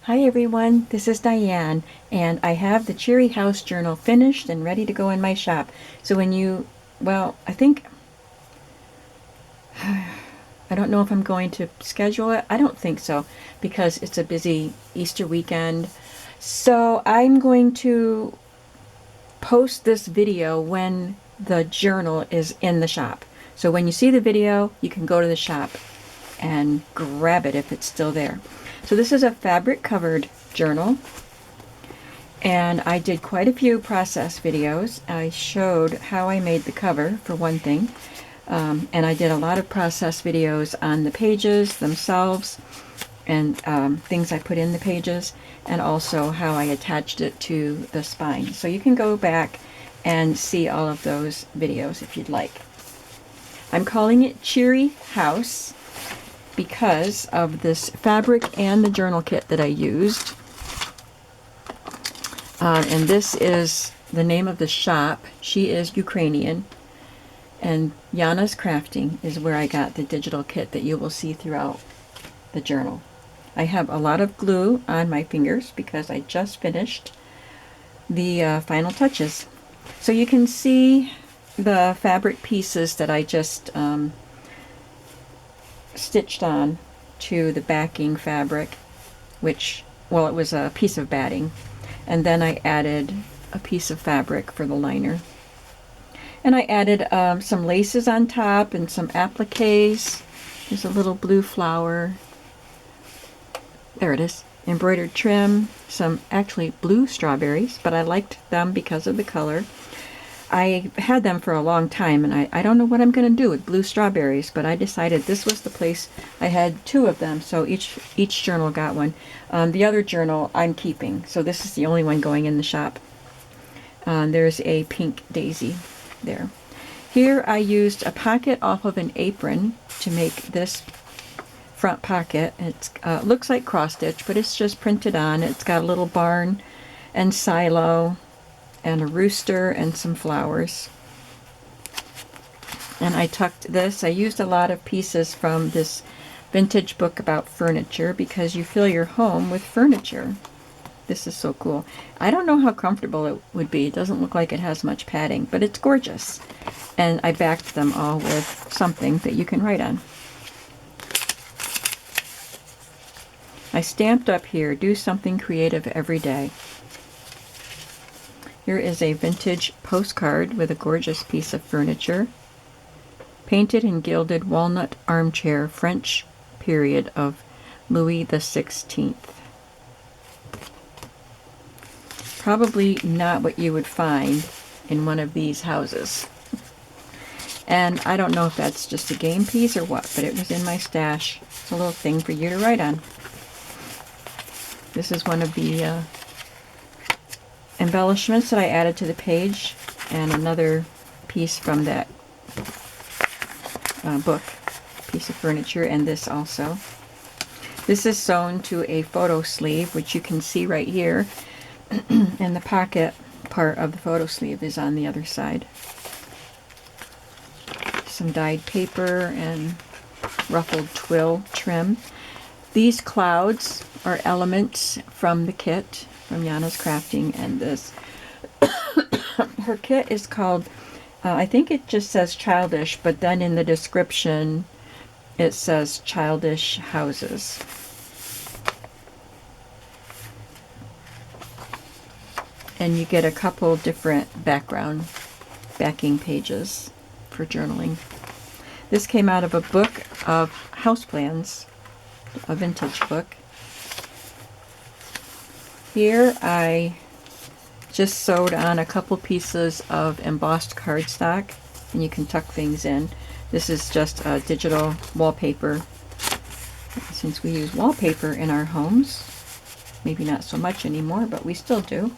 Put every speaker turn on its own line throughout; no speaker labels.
Hi everyone, this is Diane, and I have the Cheery House Journal finished and ready to go in my shop. So when you, well, I don't know if I'm going to schedule it. I don't think so, because it's a busy Easter weekend. So I'm going to post this video when the journal is in the shop. So when you see the video, you can go to the shop and grab it if it's still there. So this is a fabric covered journal, and I did quite a few process videos. I showed how I made the cover, for one thing, and I did a lot of process videos on the pages themselves and things I put in the pages, and also how I attached it to the spine. So you can go back and see all of those videos if you'd like. I'm calling it Cheery House because of this fabric and the journal kit that I used. And this is the name of the shop. She is Ukrainian. And Yana's Crafting is where I got the digital kit that you will see throughout the journal. I have a lot of glue on my fingers because I just finished the final touches. So you can see the fabric pieces that I just stitched on to the backing fabric, which, well, it was a piece of batting, and then I added a piece of fabric for the liner, and I added some laces on top and some appliques. There's a little blue flower, there it is, embroidered trim, some actually blue strawberries, but I liked them because of the color. I had them for a long time, and I don't know what I'm going to do with blue strawberries, but I decided this was the place. I had two of them, so each journal got one. The other journal I'm keeping, so this is the only one going in the shop. There's a pink daisy there. Here I used a pocket off of an apron to make this front pocket. It looks like cross stitch, but it's just printed on. It's got a little barn and silo and a rooster and some flowers. And I tucked this. I used a lot of pieces from this vintage book about furniture, because you fill your home with furniture. This is so cool. I don't know how comfortable it would be. It doesn't look like it has much padding, but it's gorgeous. And I backed them all with something that you can write on. I stamped up here, do something creative every day. Here is a vintage postcard with a gorgeous piece of furniture. Painted and gilded walnut armchair, French period of Louis XVI. Probably not what you would find in one of these houses. And I don't know if that's just a game piece or what, but it was in my stash. It's a little thing for you to write on. This is one of the embellishments that I added to the page, and another piece from that book, piece of furniture, and this also. This is sewn to a photo sleeve, which you can see right here, and the pocket part of the photo sleeve is on the other side. Some dyed paper and ruffled twill trim. These clouds are elements from the kit from Yana's Crafting, and this her kit is called I think it just says Childish, but then in the description it says Childish Houses. And you get a couple different backing pages for journaling. This came out of a book of houseplans, a vintage book. Here I just sewed on a couple pieces of embossed cardstock, and you can tuck things in. This is just a digital wallpaper, since we use wallpaper in our homes. Maybe not so much anymore, but we still do.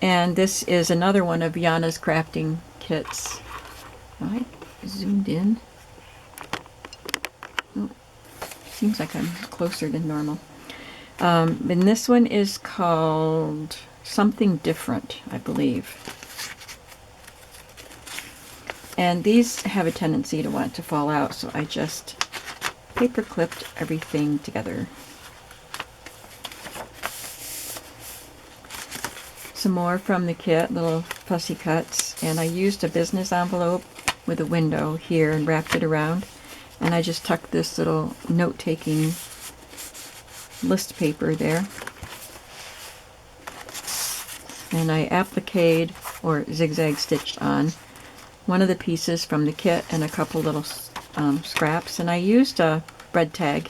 And this is another one of Yana's Crafting kits. I zoomed in. Oh, seems like I'm closer than normal. And this one is called Something Different, I believe. And these have a tendency to want to fall out, so I just paper clipped everything together. some more from the kit, little fussy cuts, and I used a business envelope with a window here and wrapped it around, and I just tucked this little note-taking list paper there, and I appliqued or zigzag stitched on one of the pieces from the kit and a couple little scraps, and I used a red tag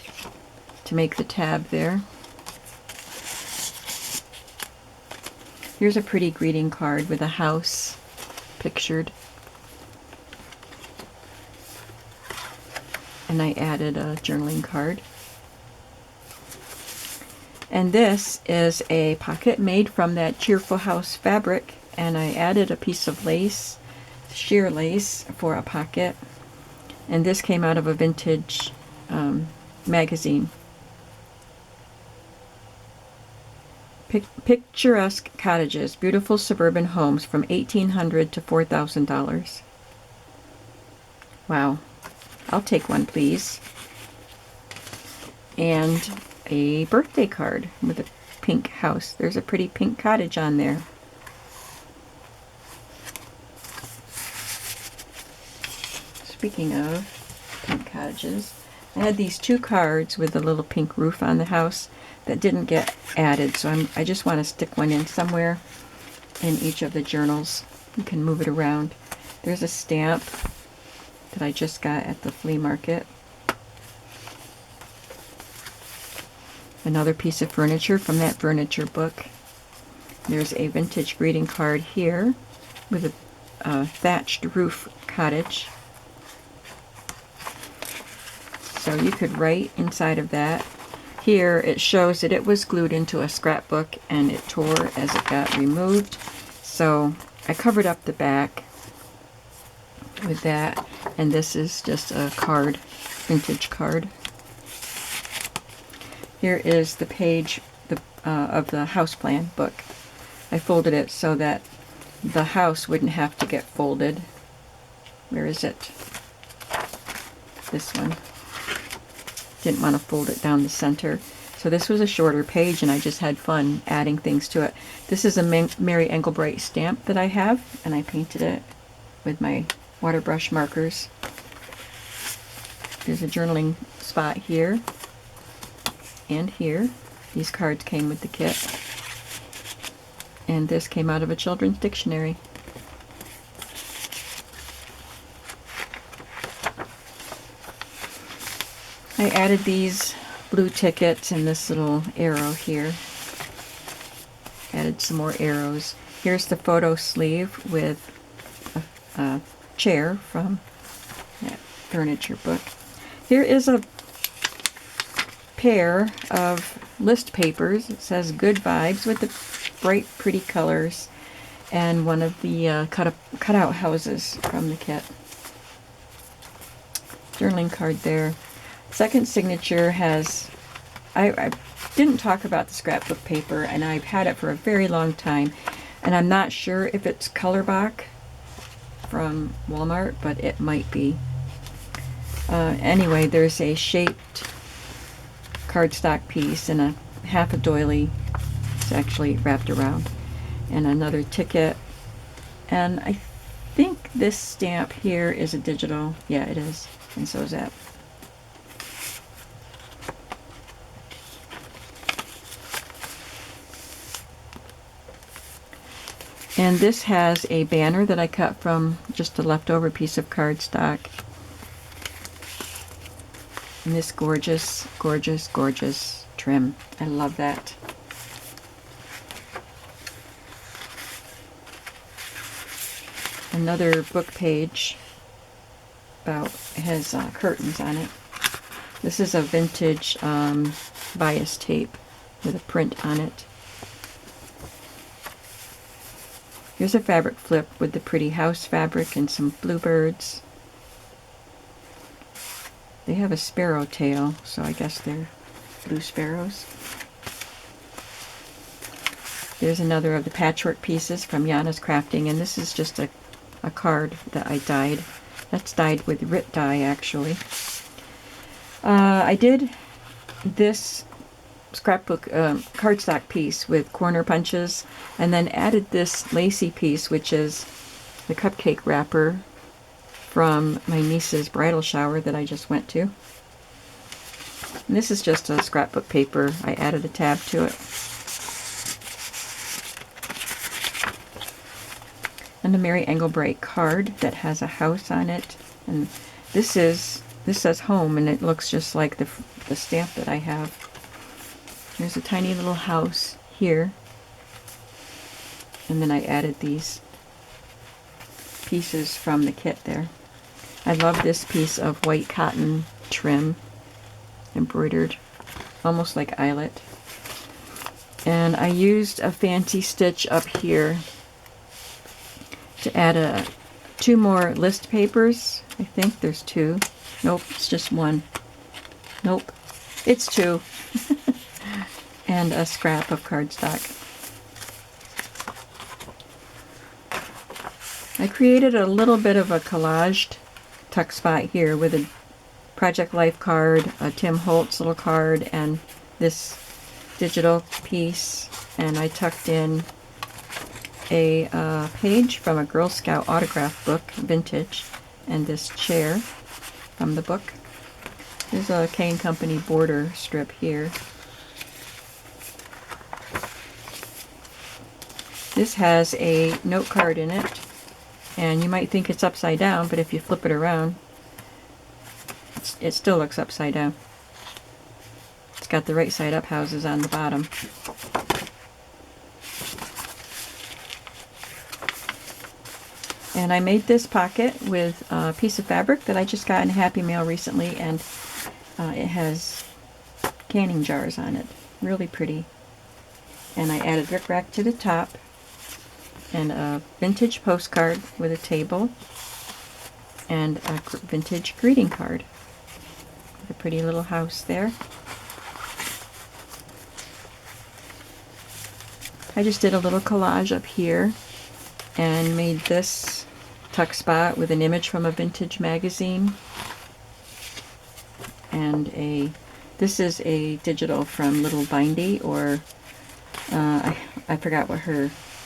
to make the tab there. Here's a pretty greeting card with a house pictured. And I added a journaling card. And this is a pocket made from that Cheerful House fabric, and I added a piece of lace, sheer lace, for a pocket. And this came out of a vintage magazine. Picturesque cottages, beautiful suburban homes from $1,800 to $4,000. Wow. I'll take one, please. And a birthday card with a pink house. There's a pretty pink cottage on there. Speaking of pink cottages, I had these two cards with a little pink roof on the house that didn't get added, so I just want to stick one in somewhere in each of the journals. You can move it around. There's a stamp that I just got at the flea market. Another piece of furniture from that furniture book. There's a vintage greeting card here with a thatched roof cottage. So you could write inside of that. Here it shows that it was glued into a scrapbook and it tore as it got removed. So I covered up the back with that, and this is just a card, vintage card. Here is the page of the house plan book. I folded it so that the house wouldn't have to get folded. Where is it? This one. Didn't want to fold it down the center. So this was a shorter page, and I just had fun adding things to it. This is a Mary Engelbright stamp that I have, and I painted it with my water brush markers. There's a journaling spot here and here. These cards came with the kit. And this came out of a children's dictionary. I added these blue tickets and this little arrow here. Added some more arrows. Here's the photo sleeve with a chair from that furniture book. Here is a pair of list papers. It says Good Vibes with the bright, pretty colors, and one of the cutout houses from the kit. Journaling card there. Second signature has, I didn't talk about the scrapbook paper, and I've had it for a very long time, and I'm not sure if it's Colorbach from Walmart, but it might be. Anyway, there's a shaped cardstock piece and a half a doily. It's actually wrapped around, and another ticket, and I think this stamp here is a digital. Yeah, it is, and so is that. And this has a banner that I cut from just a leftover piece of cardstock. And this gorgeous, gorgeous, gorgeous trim. I love that. Another book page has curtains on it. This is a vintage bias tape with a print on it. Here's a fabric flip with the pretty house fabric and some bluebirds. They have a sparrow tail, so I guess they're blue sparrows. There's another of the patchwork pieces from Yana's Crafting, and this is just a card that I dyed. That's dyed with RIP dye, actually. I did this scrapbook cardstock piece with corner punches, and then added this lacy piece, which is the cupcake wrapper from my niece's bridal shower that I just went to. And this is just a scrapbook paper. I added a tab to it. And a Mary Engelbright card that has a house on it. And this says home, and it looks just like the stamp that I have. There's a tiny little house here. And then I added these pieces from the kit there. I love this piece of white cotton trim, embroidered, almost like eyelet. And I used a fancy stitch up here to add two more list papers. I think there's two. Nope, it's just one. Nope, it's two. And a scrap of cardstock. I created a little bit of a collaged tuck spot here with a Project Life card, a Tim Holtz little card, and this digital piece. And I tucked in a page from a Girl Scout autograph book, vintage, and this chair from the book. There's a K & Company border strip here. This has a note card in it, and you might think it's upside down, but if you flip it around, it still looks upside down. It's got the right side up houses on the bottom. And I made this pocket with a piece of fabric that I just got in Happy Mail recently, and it has canning jars on it. Really pretty. And I added rickrack to the top, and a vintage postcard with a table, and a vintage greeting card. A pretty little house there. I just did a little collage up here and made this tuck spot with an image from a vintage magazine, and this is a digital from Little Bindy, or I forgot what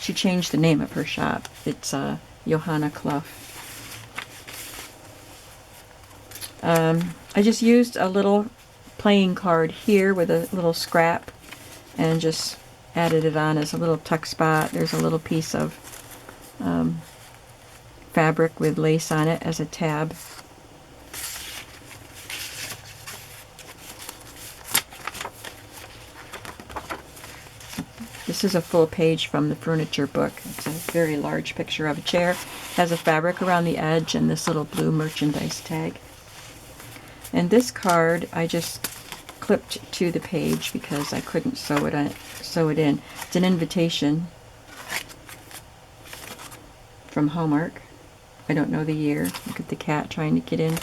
she changed the name of her shop. It's Johanna Clough. I just used a little playing card here with a little scrap and just added it on as a little tuck spot. There's a little piece of fabric with lace on it as a tab. This is a full page from the furniture book. It's a very large picture of a chair. It has a fabric around the edge and this little blue merchandise tag. And this card I just clipped to the page because I couldn't sew it in. It's an invitation from Hallmark. I don't know the year. Look at the cat trying to get in.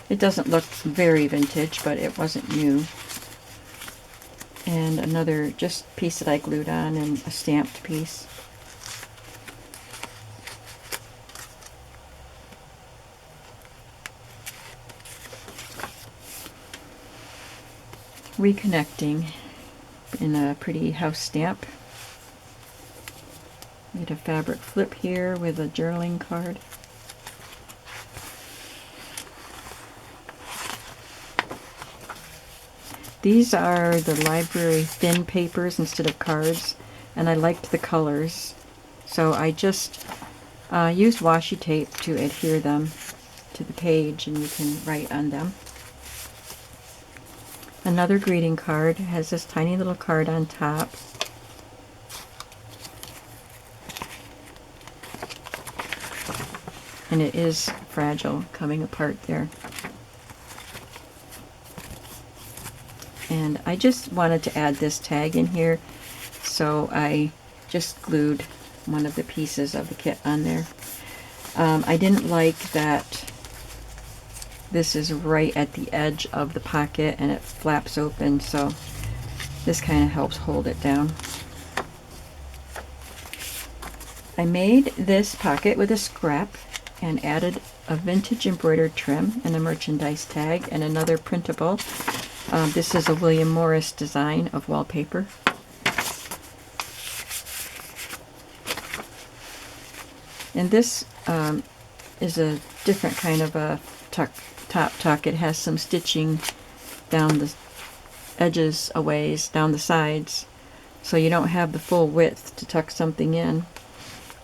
It doesn't look very vintage, but it wasn't new. And another just piece that I glued on, and a stamped piece. Reconnecting in a pretty house stamp. Made a fabric flip here with a journaling card. These are the library thin papers instead of cards, and I liked the colors, so I just used washi tape to adhere them to the page, and you can write on them. Another greeting card has this tiny little card on top. And it is fragile, coming apart there. And I just wanted to add this tag in here, so I just glued one of the pieces of the kit on there. I didn't like that this is right at the edge of the pocket and it flaps open, so this kind of helps hold it down. I made this pocket with a scrap and added a vintage embroidered trim and a merchandise tag and another printable. This is a William Morris design of wallpaper. And this is a different kind of a top tuck. It has some stitching down the edges a ways, down the sides, so you don't have the full width to tuck something in.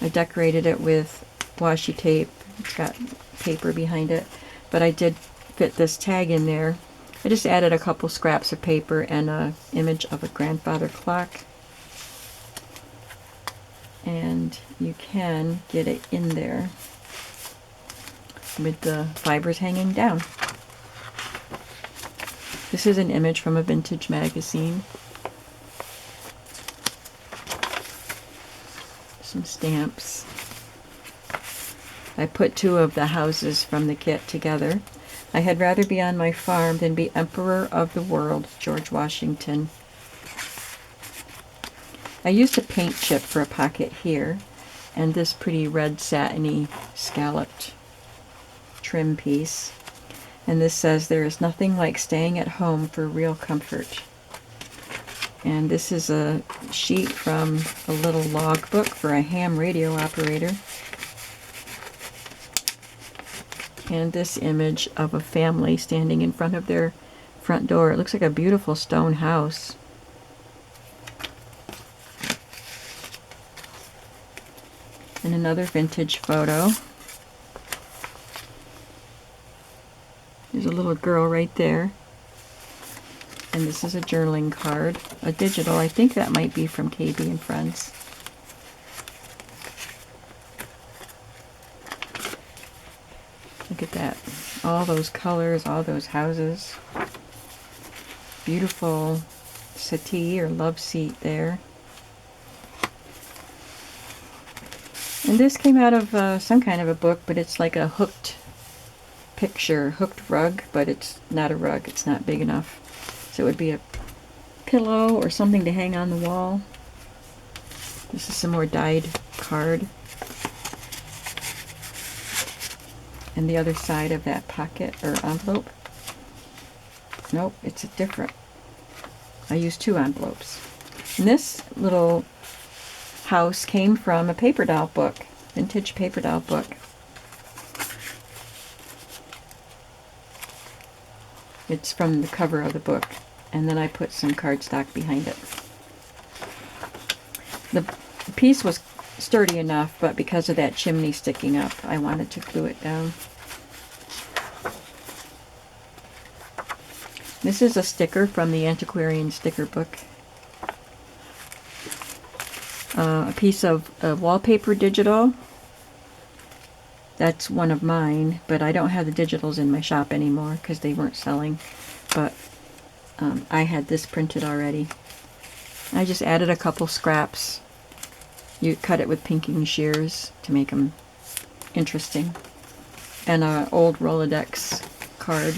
I decorated it with washi tape. It's got paper behind it, but I did fit this tag in there. I just added a couple scraps of paper and an image of a grandfather clock. And you can get it in there with the fibers hanging down. This is an image from a vintage magazine. Some stamps. I put 2 of the houses from the kit together. I had rather be on my farm than be emperor of the world, George Washington. I used a paint chip for a pocket here, and this pretty red satiny scalloped trim piece. And this says, there is nothing like staying at home for real comfort. And this is a sheet from a little log book for a ham radio operator. And this image of a family standing in front of their front door. It looks like a beautiful stone house. And another vintage photo. There's a little girl right there. And this is a journaling card, a digital. I think that might be from KB and Friends. Look at that. All those colors, all those houses. Beautiful settee or love seat there. And this came out of some kind of a book, but it's like a hooked picture, hooked rug, but it's not a rug. It's not big enough. So it would be a pillow or something to hang on the wall. This is some more dyed card. And the other side of that pocket or envelope. Nope, it's a different. I used 2 envelopes. And this little house came from a paper doll book, vintage paper doll book. It's from the cover of the book, and then I put some cardstock behind it. The piece was sturdy enough, but because of that chimney sticking up, I wanted to glue it down. This is a sticker from the antiquarian sticker book. A piece of wallpaper digital. That's one of mine, but I don't have the digitals in my shop anymore because they weren't selling. But I had this printed already. I just added a couple scraps. You cut it with pinking shears to make them interesting. And an old Rolodex card.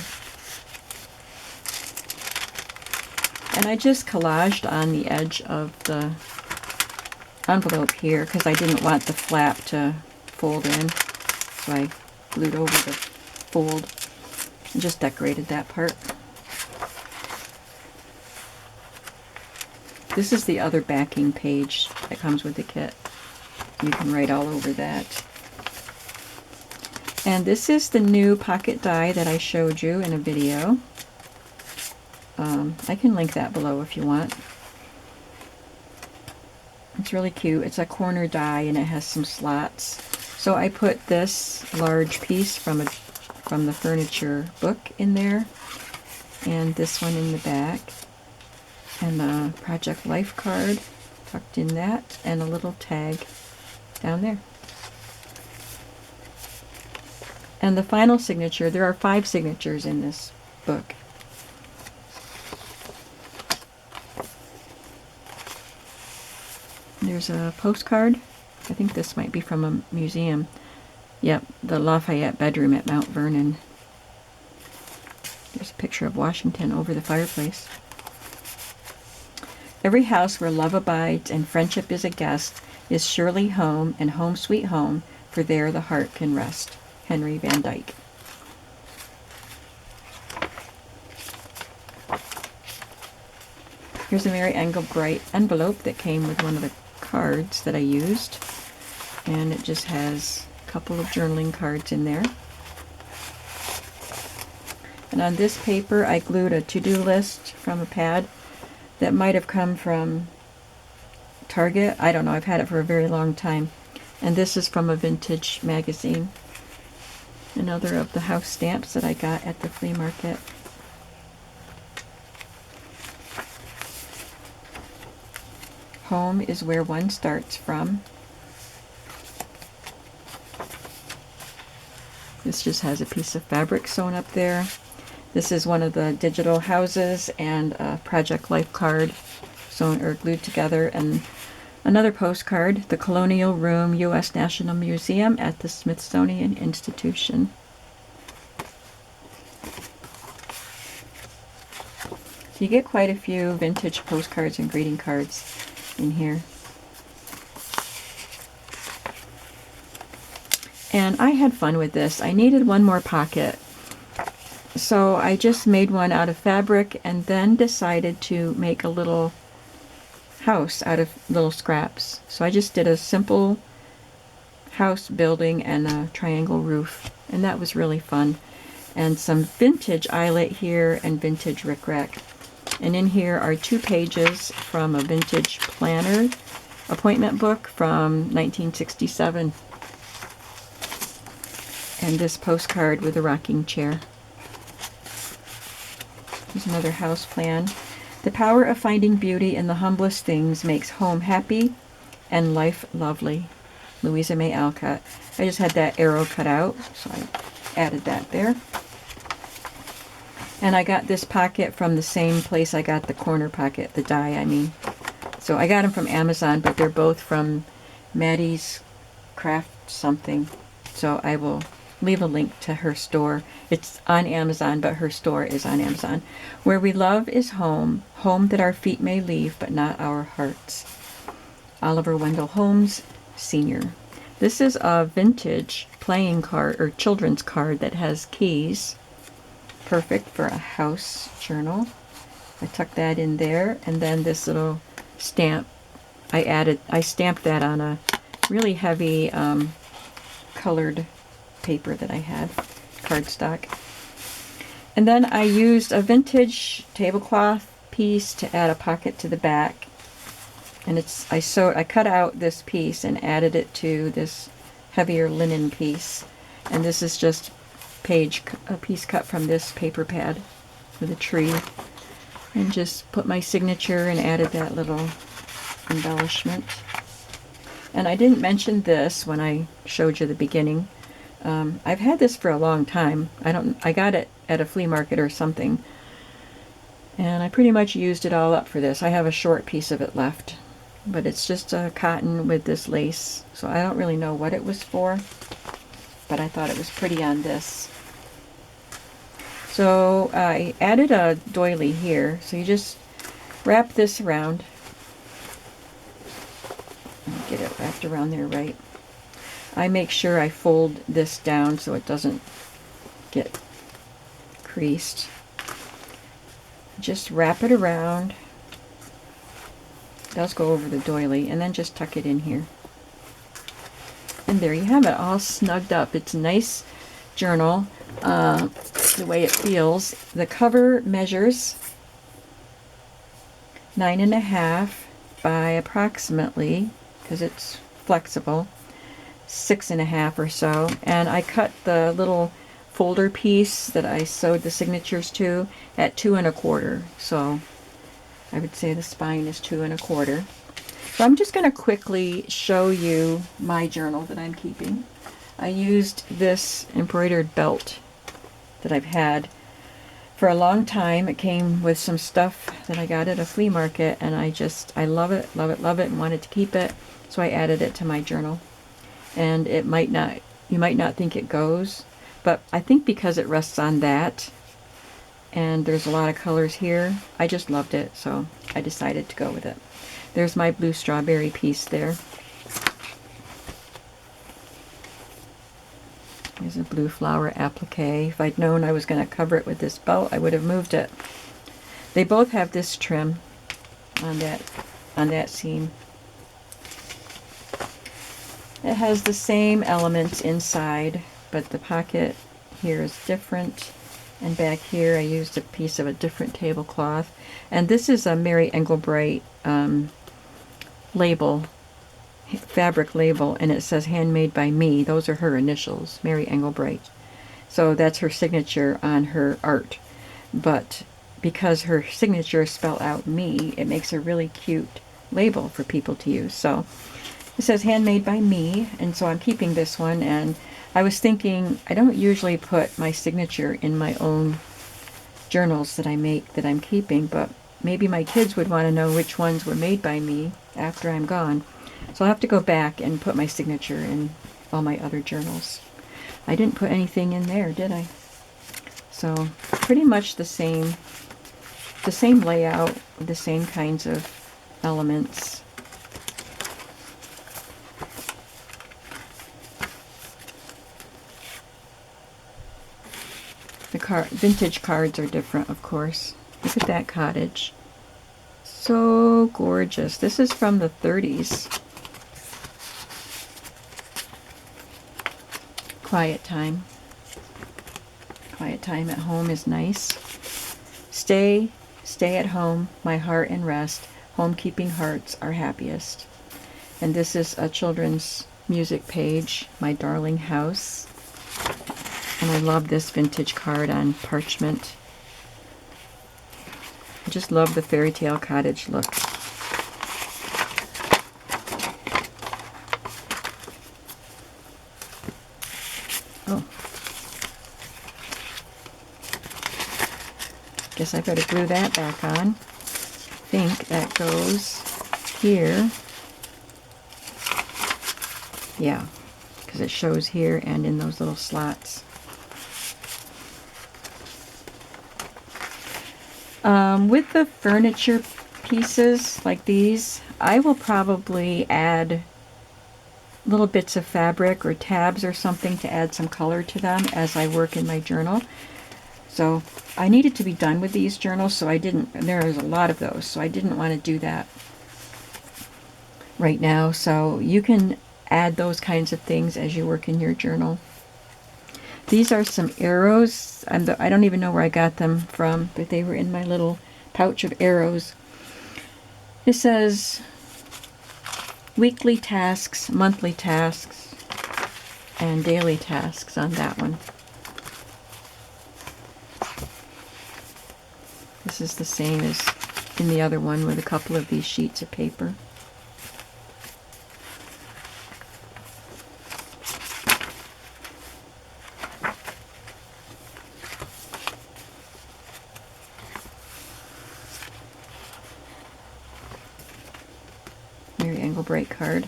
And I just collaged on the edge of the envelope here because I didn't want the flap to fold in. So I glued over the fold and just decorated that part. This is the other backing page that comes with the kit. You can write all over that. And this is the new pocket die that I showed you in a video. I can link that below if you want. It's really cute. It's a corner die and it has some slots. So I put this large piece from the furniture book in there, and this one in the back, and a Project Life card tucked in that, and a little tag down there. And the final signature, there are 5 signatures in this book. There's a postcard. I think this might be from a museum. Yep, the Lafayette bedroom at Mount Vernon. There's a picture of Washington over the fireplace. Every house where love abides and friendship is a guest is surely home, and home sweet home, for there the heart can rest. Henry Van Dyke. Here's a Mary Engelbreit envelope that came with one of the cards that I used. And it just has a couple of journaling cards in there. And on this paper, I glued a to-do list from a pad that might have come from Target. I don't know. I've had it for a very long time. And this is from a vintage magazine. Another of the house stamps that I got at the flea market. Home is where one starts from. This just has a piece of fabric sewn up there. This is one of the digital houses and a Project Life card sewn or glued together, and another postcard, the Colonial Room, U.S. National Museum at the Smithsonian Institution. So you get quite a few vintage postcards and greeting cards in here. And I had fun with this. I needed one more pocket. So I just made one out of fabric and then decided to make a little house out of little scraps. So I just did a simple house building and a triangle roof, and that was really fun. And some vintage eyelet here and vintage rickrack. And in here are 2 pages from a vintage planner appointment book from 1967. And this postcard with a rocking chair. Here's another house plan. The power of finding beauty in the humblest things makes home happy and life lovely. Louisa May Alcott. I just had that arrow cut out, so I added that there. And I got this pocket from the same place I got the corner pocket, the die, I mean. So I got them from Amazon, but they're both from Maddie's Craft something. So I will leave a link to her store. It's on Amazon, but her store is on Amazon. Where we love is home, home that our feet may leave, but not our hearts. Oliver Wendell Holmes, Sr. This is a vintage playing card or children's card that has keys. Perfect for a house journal. I tucked that in there, and then this little stamp I stamped that on a really heavy colored paper that I had, cardstock. And then I used a vintage tablecloth piece to add a pocket to the back. And I cut out this piece and added it to this heavier linen piece. And this is just a piece cut from this paper pad with a tree. And just put my signature and added that little embellishment. And I didn't mention this when I showed you the beginning. I've had this for a long time. I got it at a flea market or something. And I pretty much used it all up for this. I have a short piece of it left. But it's just a cotton with this lace. So I don't really know what it was for. But I thought it was pretty on this. So I added a doily here. So you just wrap this around. Get it wrapped around there right. I make sure I fold this down so it doesn't get creased. Just wrap it around. It does go over the doily, and then just tuck it in here. And there you have it, all snugged up. It's a nice journal, the way it feels. The cover measures 9.5 by approximately, because it's flexible, 6.5 or so. And I cut the little folder piece that I sewed the signatures to at 2.25. So I would say the spine is 2.25. So I'm just going to quickly show you my journal that I'm keeping. I used this embroidered belt that I've had for a long time. It came with some stuff that I got at a flea market, and I love it, love it, love it, and wanted to keep it. So I added it to my journal. And you might not think it goes, but I think because it rests on that, and there's a lot of colors here, I just loved it, so I decided to go with it. There's my blue strawberry piece there. There's a blue flower applique. If I'd known I was going to cover it with this belt, I would have moved it. They both have this trim. on that seam. It has the same elements inside, but the pocket here is different. And back here I used a piece of a different tablecloth. And this is a Mary Engelbreit label, fabric label, and it says handmade by me. Those are her initials, Mary Engelbreit. So that's her signature on her art. But because her signature is spelled out me, it makes a really cute label for people to use. So it says handmade by me, and so I'm keeping this one. And I was thinking, I don't usually put my signature in my own journals that I make that I'm keeping, but maybe my kids would want to know which ones were made by me after I'm gone. So I'll have to go back and put my signature in all my other journals. I didn't put anything in there, did I? So pretty much the same layout, the same kinds of elements. The vintage cards are different, of course. Look at that cottage. So gorgeous. This is from the 30s. Quiet time. Quiet time at home is nice. Stay at home, my heart and rest. Home-keeping hearts are happiest. And this is a children's music page, My Darling House. And I love this vintage card on parchment. I just love the fairy tale cottage look. Oh. Guess I better glue that back on. I think that goes here. Yeah, because it shows here and in those little slots. With the furniture pieces like these, I will probably add little bits of fabric or tabs or something to add some color to them as I work in my journal. So I needed to be done with these journals, so I didn't, there is a lot of those, so I didn't want to do that right now. So you can add those kinds of things as you work in your journal. These are some arrows. I don't even know where I got them from, but they were in my little pouch of arrows. It says weekly tasks, monthly tasks, and daily tasks on that one. This is the same as in the other one with a couple of these sheets of paper. Mary Engelbreit card.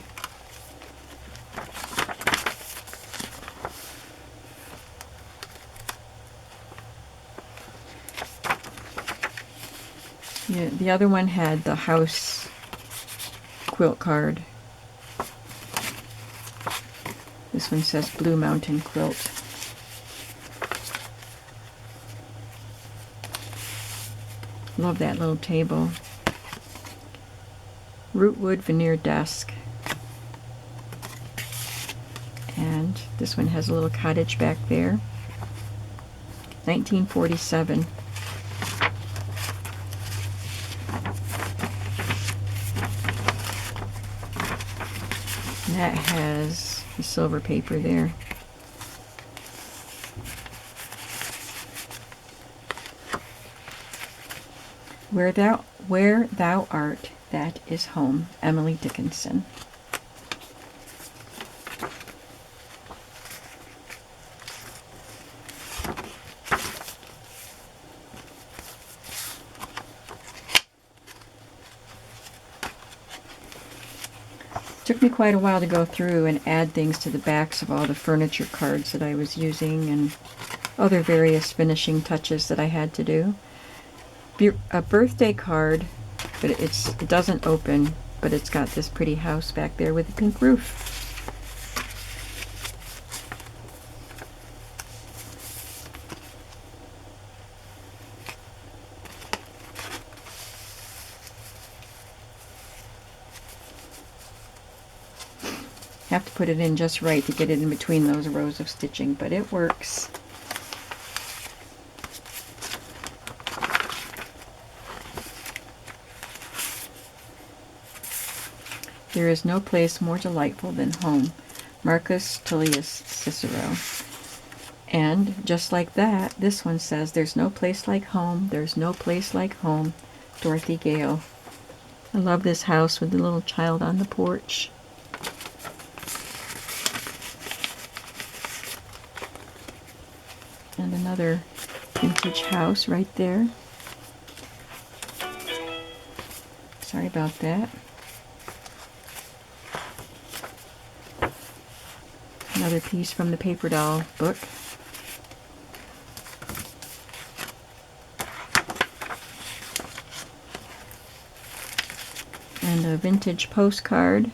Yeah, the other one had the house quilt card. This one says Blue Mountain Quilt. Love that little table. Rootwood veneer desk. And this one has a little cottage back there. 1947. And that has the silver paper there. Where thou art, that is home. Emily Dickinson. Took me quite a while to go through and add things to the backs of all the furniture cards that I was using and other various finishing touches that I had to do. A birthday card, but it doesn't open, but it's got this pretty house back there with a pink roof. Have to put it in just right to get it in between those rows of stitching, but it works. There is no place more delightful than home. Marcus Tullius Cicero. And just like that, this one says, there's no place like home, there's no place like home. Dorothy Gale. I love this house with the little child on the porch. And another vintage house right there. Sorry about that. Another piece from the paper doll book. And a vintage postcard.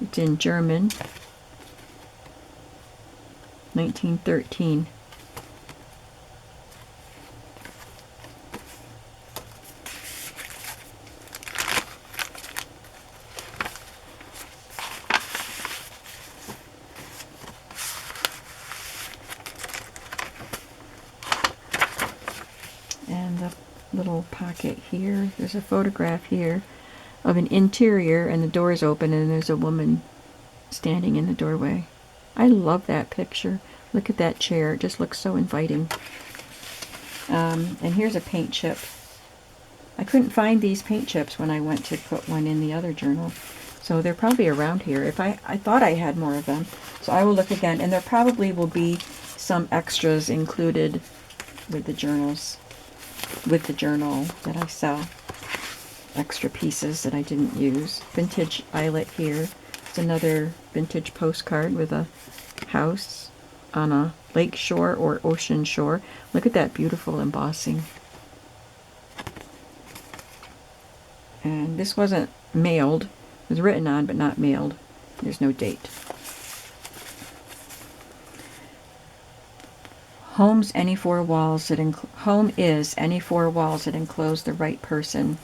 It's in German. 1913. And the little pocket here. There's a photograph here of an interior, and the door is open and there's a woman standing in the doorway. I love that picture. Look at that chair. It just looks so inviting. And here's a paint chip. I couldn't find these paint chips when I went to put one in the other journal. So they're probably around here. I thought I had more of them. So I will look again. And there probably will be some extras included with the journals. With the journal that I sell. Extra pieces that I didn't use. Vintage eyelet here. It's another vintage postcard with a house on a lake shore or ocean shore. Look at that beautiful embossing. And this wasn't mailed. It was written on but not mailed. There's no date. Home is any four walls that enclose the right person.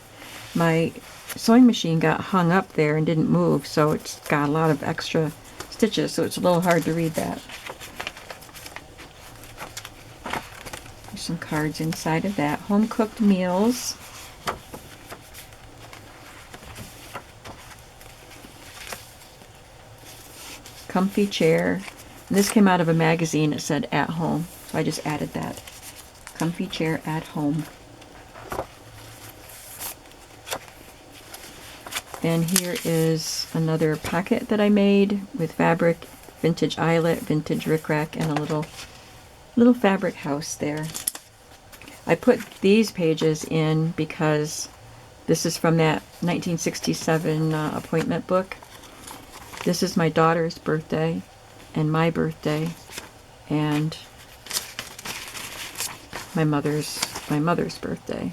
My sewing machine got hung up there and didn't move, so it's got a lot of extra stitches, so it's a little hard to read that. There's some cards inside of that. Home cooked meals. Comfy chair. And this came out of a magazine. It said at home, so I just added that. Comfy chair at home. And here is another pocket that I made with fabric, vintage eyelet, vintage rickrack, and a little fabric house there. I put these pages in because this is from that 1967 appointment book. This is my daughter's birthday and my birthday and my mother's birthday.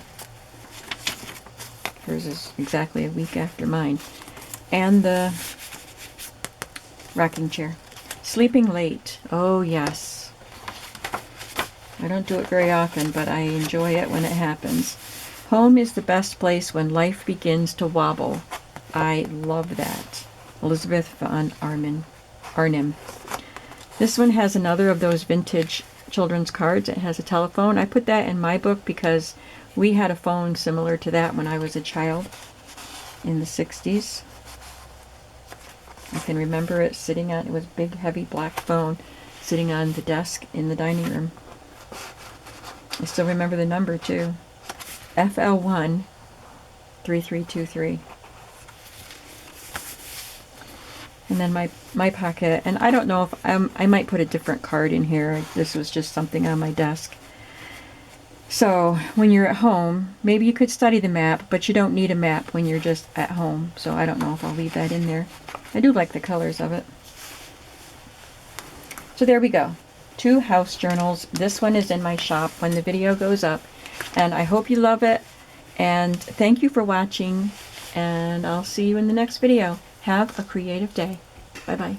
Hers is exactly a week after mine. And the rocking chair. Sleeping late. Oh, yes. I don't do it very often, but I enjoy it when it happens. Home is the best place when life begins to wobble. I love that. Elizabeth von Arnim. This one has another of those vintage children's cards. It has a telephone. I put that in my book because we had a phone similar to that when I was a child in the 60s. I can remember it sitting on, it was a big heavy black phone sitting on the desk in the dining room. I still remember the number too. FL1 3323. And then my pocket, and I don't know if I might put a different card in here. This was just something on my desk. So when you're at home, maybe you could study the map, but you don't need a map when you're just at home. So I don't know if I'll leave that in there. I do like the colors of it. So there we go. 2 house journals. This one is in my shop when the video goes up. And I hope you love it. And thank you for watching. And I'll see you in the next video. Have a creative day. Bye-bye.